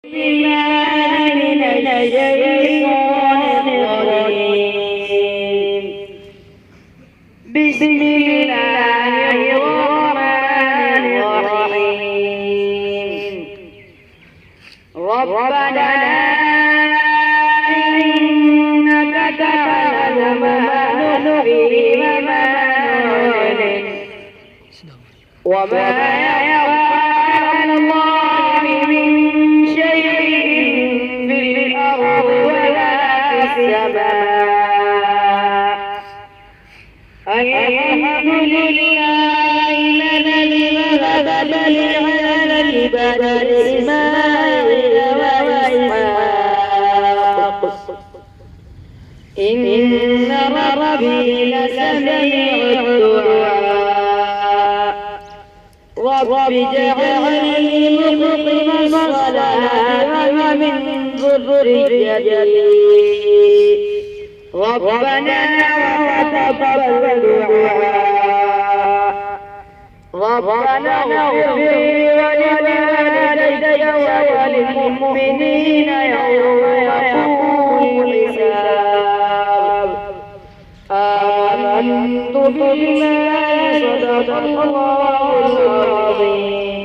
بالله من الشيطان الرجيم. بسم الله الرحمن الرحيم. ربنا إنك تعلم ما نخفي وما نعلن وما يخفى على الله من شيء في الأرض ولا في السماء. الحمد لله الذي وهب لي على الكبر إسماعيل وإسحاق إن ربي لسميع الدعاء. رب اجعلني مقيم الصلاة ومن ذريتي ربنا وتقبل دعاء. ربنا اغفر لي ولوالدي وللمؤمنين يوم يقوم الحساب. آمنت بالله صدق الله العظيم.